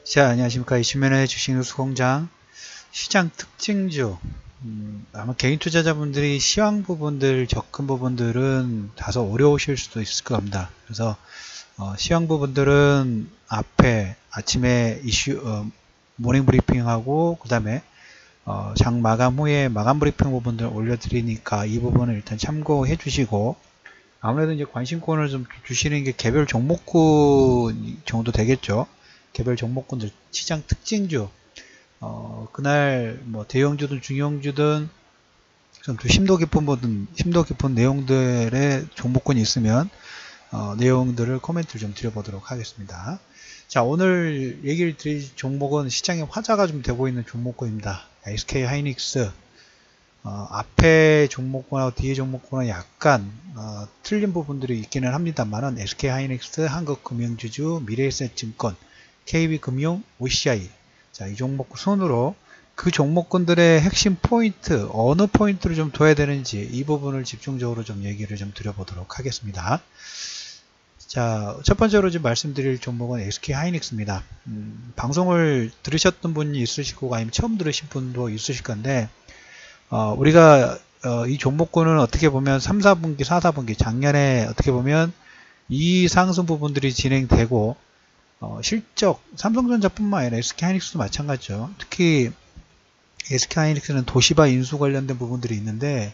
자, 안녕하십니까. 이슈면의 주식뉴스공장 시장 특징주. 아마 개인 투자자분들이 시황 부분들, 접근 부분들은 다소 어려우실 수도 있을 겁니다. 그래서 시황 부분들은 앞에 아침에 모닝 브리핑하고 그 다음에 장 마감 후에 마감 브리핑 부분들 올려드리니까 이 부분을 일단 참고해 주시고, 아무래도 이제 관심권을 좀 주시는 게 개별 종목군 정도 되겠죠. 개별 종목군들 시장 특징주, 그날 뭐 대형주든 중형주든 좀 심도 깊은 내용들의 종목군이 있으면 내용들을 코멘트를 좀 드려보도록 하겠습니다. 자, 오늘 얘기를 드릴 종목은 시장에 화제가 좀 되고 있는 종목군입니다. SK 하이닉스. 앞에 종목군하고 뒤에 종목군은 약간 틀린 부분들이 있기는 합니다만은 SK 하이닉스, 한국금융주주, 미래에셋증권, KB금융, OCI. 자, 이 종목 순으로 그 종목군들의 핵심 포인트, 어느 포인트를 좀 둬야 되는지 이 부분을 집중적으로 좀 얘기를 좀 드려보도록 하겠습니다. 자, 첫 번째로 좀 말씀드릴 종목은 SK 하이닉스입니다. 방송을 들으셨던 분이 있으실 거고 아니면 처음 들으신 분도 있으실 건데, 우리가 이 종목군은 어떻게 보면 3, 4분기, 4, 4분기 작년에 어떻게 보면 이 상승 부분들이 진행되고 실적, 삼성전자뿐만 아니라 SK하이닉스도 마찬가지죠. 특히 SK하이닉스는 도시바 인수 관련된 부분들이 있는데,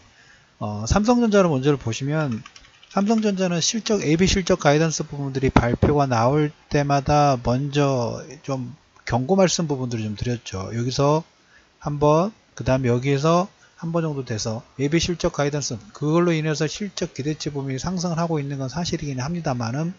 삼성전자를 먼저 보시면 삼성전자는 실적, AB 실적 가이던스 부분들이 발표가 나올 때마다 먼저 좀 경고 말씀 부분들을 좀 드렸죠. 여기서 한번, 그 다음에 여기에서 한 번 정도 돼서 예비 실적 가이던스, 그걸로 인해서 실적 기대치 부분이 상승을 하고 있는 건 사실이긴 합니다만은,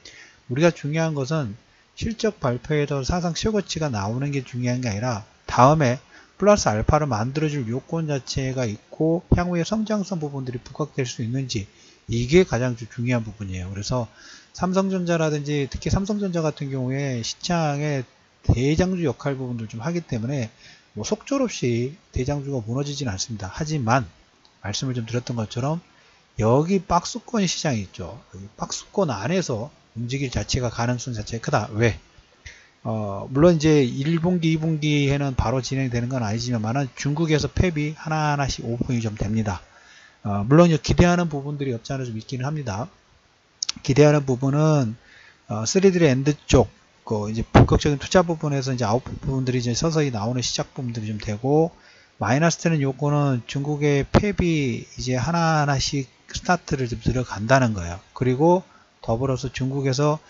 우리가 중요한 것은 실적 발표에도 사상 최고치가 나오는 게 중요한 게 아니라 다음에 플러스 알파를 만들어줄 요건 자체가 있고 향후에 성장성 부분들이 부각될 수 있는지, 이게 가장 중요한 부분이에요. 그래서 삼성전자라든지 특히 삼성전자 같은 경우에 시장의 대장주 역할 부분들 좀 하기 때문에 뭐 속절없이 대장주가 무너지진 않습니다. 하지만 말씀을 좀 드렸던 것처럼 여기 박스권 시장이 있죠. 여기 박스권 안에서 움직일 자체가 가능성 자체가 크다. 왜? 물론 이제 1분기, 2분기에는 바로 진행되는 건 아니지만 중국에서 팹이 하나하나씩 오픈이 좀 됩니다. 물론 기대하는 부분들이 없지 않아 좀 있기는 합니다. 기대하는 부분은 3D 엔드 쪽, 이제 본격적인 투자 부분에서 이제 아웃풋 부분들이 이제 서서히 나오는 시작 부분들이 좀 되고, 마이너스 되는 요건은 중국의 팹이 이제 하나하나씩 스타트를 좀 들어간다는 거예요. 그리고 더불어서 중국에서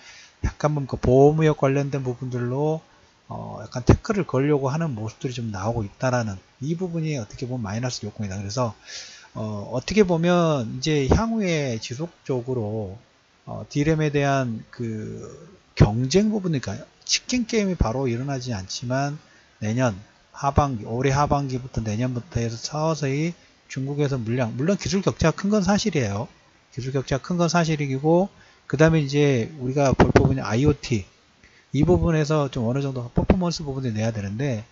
약간 그 보호무역 관련된 부분들로 약간 태클을 걸려고 하는 모습들이 좀 나오고 있다라는 이 부분이 어떻게 보면 마이너스 요건이다. 그래서 어떻게 보면 이제 향후에 지속적으로 D램에 대한 그 경쟁 부분일까요? 치킨 게임이 바로 일어나지 않지만 내년 하반기, 올해 하반기부터 내년부터 해서 서서히 중국에서 물론 기술 격차가 큰 건 사실이에요. 기술 격차가 큰 건 사실이고, 그 다음에 이제 우리가 볼 부분이 IoT, 이 부분에서 좀 어느 정도 퍼포먼스 부분을 내야 되는데,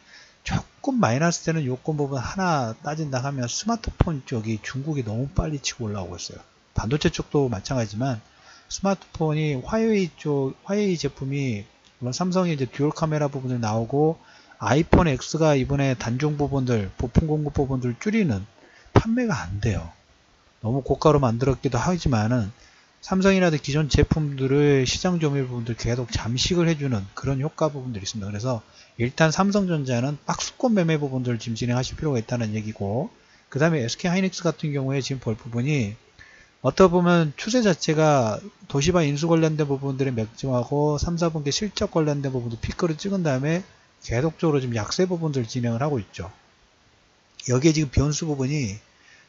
조금 마이너스 되는 요건 부분 하나 따진다 하면 스마트폰 쪽이 중국이 너무 빨리 치고 올라오고 있어요. 반도체 쪽도 마찬가지지만 스마트폰이 화웨이 제품이 물론 삼성이 이제 듀얼 카메라 부분을 나오고 아이폰 X가 이번에 단종 부분들, 부품 공급 부분들 줄이는 판매가 안 돼요. 너무 고가로 만들었기도 하지만은 삼성이라든 기존 제품들의 시장 점유율 부분들 계속 잠식을 해주는 그런 효과 부분들이 있습니다. 그래서 일단 삼성전자는 박스권 매매 부분들을 지금 진행하실 필요가 있다는 얘기고, 그 다음에 SK하이닉스 같은 경우에 지금 볼 부분이 어떻게 보면 추세 자체가 도시바 인수 관련된 부분들이 맥점하고 3, 4분기 실적 관련된 부분도 피크를 찍은 다음에 계속적으로 지금 약세 부분들 진행을 하고 있죠. 여기에 지금 변수 부분이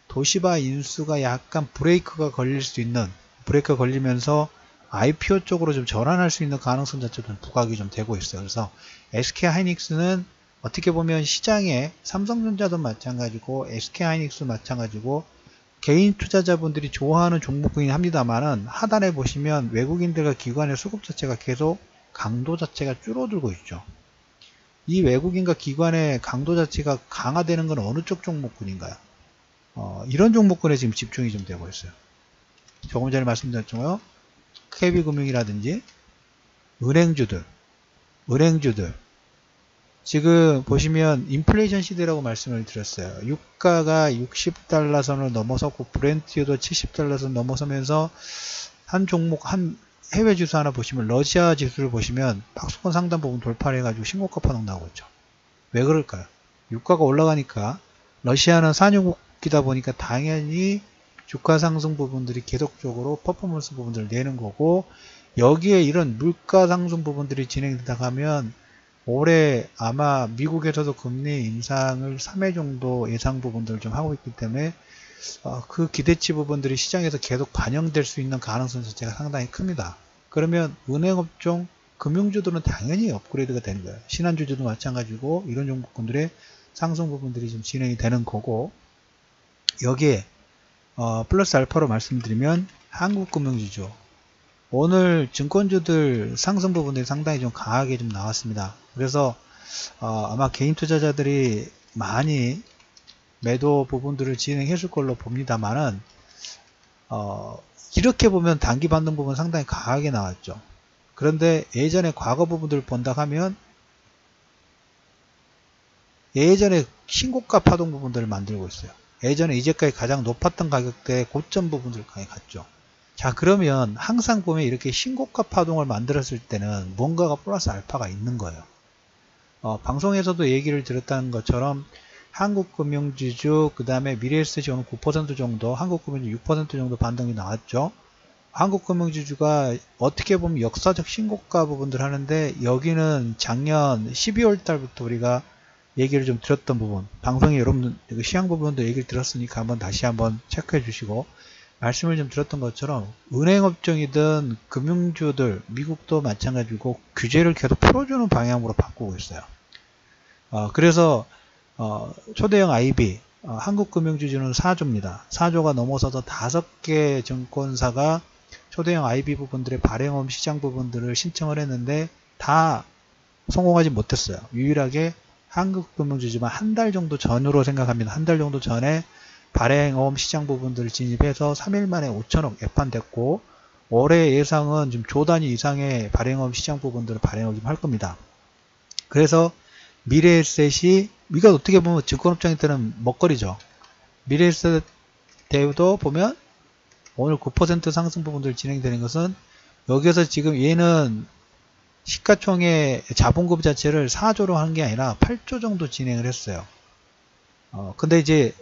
도시바 인수가 약간 브레이크가 걸리면서 IPO 쪽으로 좀 전환할 수 있는 가능성 자체도 부각이 좀 되고 있어요. 그래서 SK하이닉스는 어떻게 보면 시장에 삼성전자도 마찬가지고 SK하이닉스도 마찬가지고 개인 투자자분들이 좋아하는 종목이긴 합니다만은 하단에 보시면 외국인들과 기관의 수급 자체가 계속 강도 자체가 줄어들고 있죠. 이 외국인과 기관의 강도 자체가 강화되는 건 어느 쪽 종목군인가요? 이런 종목군에 지금 집중이 좀 되고 있어요. 조금 전에 말씀드렸죠. KB금융이라든지 은행주들, 지금 보시면 인플레이션 시대라고 말씀을 드렸어요. 유가가 60달러 선을 넘어섰고 브렌트유도 70달러 선 넘어서면서 한 종목, 한 해외 지수 하나 보시면 러시아 지수를 보시면 박스권 상단 부분 돌파를 해가지고 신고가 파동 나오고 있죠. 왜 그럴까요? 유가가 올라가니까 러시아는 산유국이다 보니까 당연히 주가 상승 부분들이 계속적으로 퍼포먼스 부분들을 내는 거고, 여기에 이런 물가 상승 부분들이 진행되다 가면 올해 아마 미국에서도 금리 인상을 3회 정도 예상 부분들을 좀 하고 있기 때문에 그 기대치 부분들이 시장에서 계속 반영될 수 있는 가능성 자체가 상당히 큽니다. 그러면 은행업종, 금융주들은 당연히 업그레이드가 되는 거예요. 신한주주도 마찬가지고 이런 종목군들의 상승 부분들이 좀 진행이 되는 거고, 여기에 플러스 알파로 말씀드리면 한국금융주주, 오늘 증권주들 상승 부분들이 상당히 좀 강하게 좀 나왔습니다. 그래서 아마 개인 투자자들이 많이 매도 부분들을 진행했을 걸로 봅니다만은 이렇게 보면 단기 반등 부분 상당히 강하게 나왔죠. 그런데 예전에 과거 부분들을 본다 하면 예전에 신고가 파동 부분들을 만들고 있어요. 예전에 이제까지 가장 높았던 가격대의 고점 부분들을 강히 갔죠. 자, 그러면 항상 보면 이렇게 신고가 파동을 만들었을 때는 뭔가가 플러스 알파가 있는 거예요. 방송에서도 얘기를 드렸다는 것처럼 한국금융지주, 그 다음에 미래에셋이 9% 정도, 한국금융지주 6% 정도 반등이 나왔죠. 한국금융지주가 어떻게 보면 역사적 신고가 부분들 하는데, 여기는 작년 12월 달부터 우리가 얘기를 좀 드렸던 부분, 방송에 여러분들 시황 부분도 얘기를 들었으니까 다시 한번 체크해 주시고, 말씀을 좀 드렸던 것처럼 은행업종이든 금융주들, 미국도 마찬가지고 규제를 계속 풀어주는 방향으로 바꾸고 있어요. 그래서 초대형 IB, 한국금융주주는 4조입니다. 4조가 넘어서서 5개 증권사가 초대형 IB 부분들의 발행업 시장 부분들을 신청을 했는데 다 성공하지 못했어요. 유일하게 한국금융주주만 한 달 정도 전으로 생각합니다. 한 달 정도 전에 발행어음 시장 부분들을 진입해서 3일 만에 5천억 예판됐고, 올해 예상은 좀 조 단위 이상의 발행어음 시장 부분들을 발행을 좀 할 겁니다. 그래서 미래에셋이, 이거 어떻게 보면 증권업종한테는 먹거리죠. 미래에셋 대우도 보면 오늘 9% 상승 부분들 진행되는 것은, 여기에서 지금 얘는 시가총액 자본금 자체를 4조로 하는 게 아니라 8조 정도 진행을 했어요. 근데 이제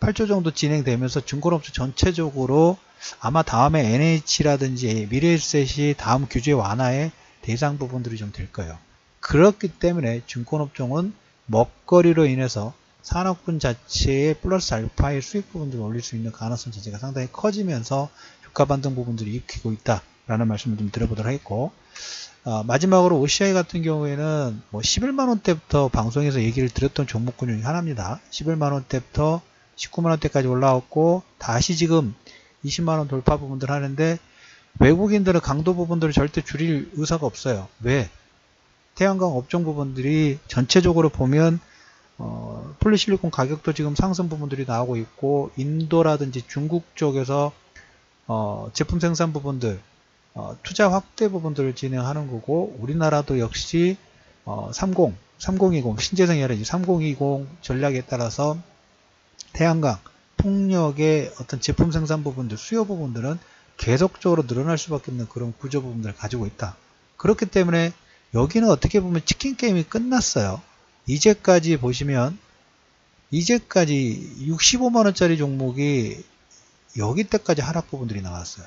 8조 정도 진행되면서 증권업체 전체적으로 아마 다음에 NH라든지 미래에셋이 다음 규제 완화의 대상 부분들이 좀 될 거예요. 그렇기 때문에 증권업종은 먹거리로 인해서 산업군 자체의 플러스 알파의 수익 부분들을 올릴 수 있는 가능성 자체가 상당히 커지면서 주가 반등 부분들이 일으키고 있다라는 말씀을 좀 드려보도록 하겠고, 마지막으로 OCI 같은 경우에는 11만원대부터 방송에서 얘기를 드렸던 종목군 중에 하나입니다. 11만원대부터 19만원대까지 올라왔고, 다시 지금 20만원 돌파 부분들 하는데, 외국인들은 강도 부분들을 절대 줄일 의사가 없어요. 왜? 태양광 업종 부분들이 전체적으로 보면 폴리실리콘 가격도 지금 상승 부분들이 나오고 있고, 인도라든지 중국 쪽에서 제품 생산 부분들, 투자 확대 부분들을 진행하는 거고, 우리나라도 역시 3020 신재생에너지 3020 전략에 따라서 태양광, 풍력의 어떤 제품 생산 부분들, 수요 부분들은 계속적으로 늘어날 수밖에 없는 그런 구조 부분들을 가지고 있다. 그렇기 때문에 여기는 어떻게 보면 치킨 게임이 끝났어요. 이제까지 보시면, 이제까지 65만원짜리 종목이 여기 때까지 하락 부분들이 나왔어요.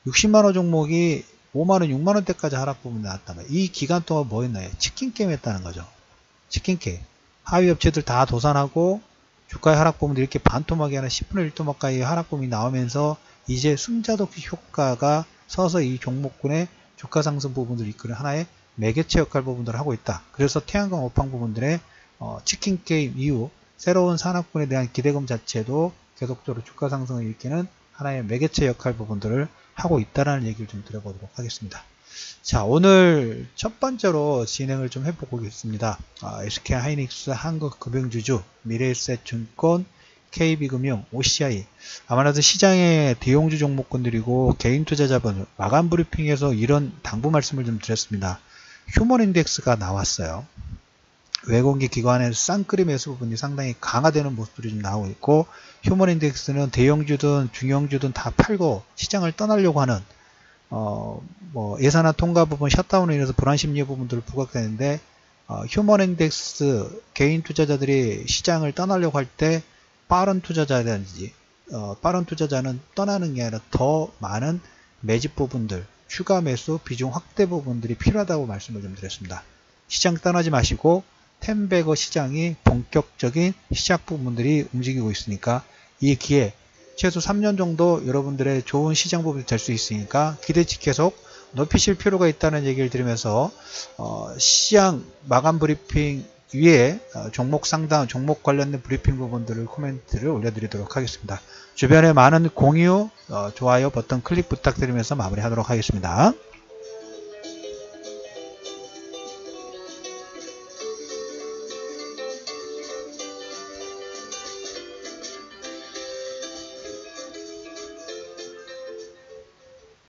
60만원 종목이 5만원, 6만원대까지 하락 부분이 나왔단 말이에요. 이 기간 동안 뭐 했나요? 치킨 게임 했다는 거죠. 치킨 게임. 하위 업체들 다 도산하고, 주가의 하락 부분들이 이렇게 반토막이 하나 10분의 1토막 가까이 하락 부분이 나오면서 이제 승자독 효과가 서서 이 종목군의 주가 상승 부분들을 이끄는 하나의 매개체 역할 부분들을 하고 있다. 그래서 태양광 업황 부분들의 치킨 게임 이후 새로운 산업군에 대한 기대감 자체도 계속적으로 주가 상승을 일으키는 하나의 매개체 역할 부분들을 하고 있다는 얘기를 좀 드려보도록 하겠습니다. 자, 오늘 첫 번째로 진행을 좀 해보겠습니다. SK하이닉스, 한국금융주주, 미래에셋증권, KB금융, OCI, 아무래도 시장의 대형주 종목군들이고 개인 투자자분 마감 브리핑에서 이런 당부 말씀을 좀 드렸습니다. 휴먼 인덱스가 나왔어요. 외공기 기관에서 쌍끌이 매수 부분이 상당히 강화되는 모습들이 좀 나오고 있고, 휴먼 인덱스는 대형주든 중형주든 다 팔고 시장을 떠나려고 하는 뭐 예산안 통과 부분 셧다운으로 인해서 불안 심리 부분들을 부각되는데, 휴먼 인덱스 개인 투자자들이 시장을 떠나려고 할 때 빠른 투자자라든지 빠른 투자자는 떠나는 게 아니라 더 많은 매집 부분들, 추가 매수 비중 확대 부분들이 필요하다고 말씀을 좀 드렸습니다. 시장 떠나지 마시고 템베거 시장이 본격적인 시작 부분들이 움직이고 있으니까 이 기회 최소 3년 정도 여러분들의 좋은 시장 부분이 될 수 있으니까 기대치 계속 높이실 필요가 있다는 얘기를 드리면서 시장 마감 브리핑 위에 종목 상담, 종목 관련된 브리핑 부분들을 코멘트를 올려드리도록 하겠습니다. 주변에 많은 공유, 좋아요 버튼 클릭 부탁드리면서 마무리하도록 하겠습니다.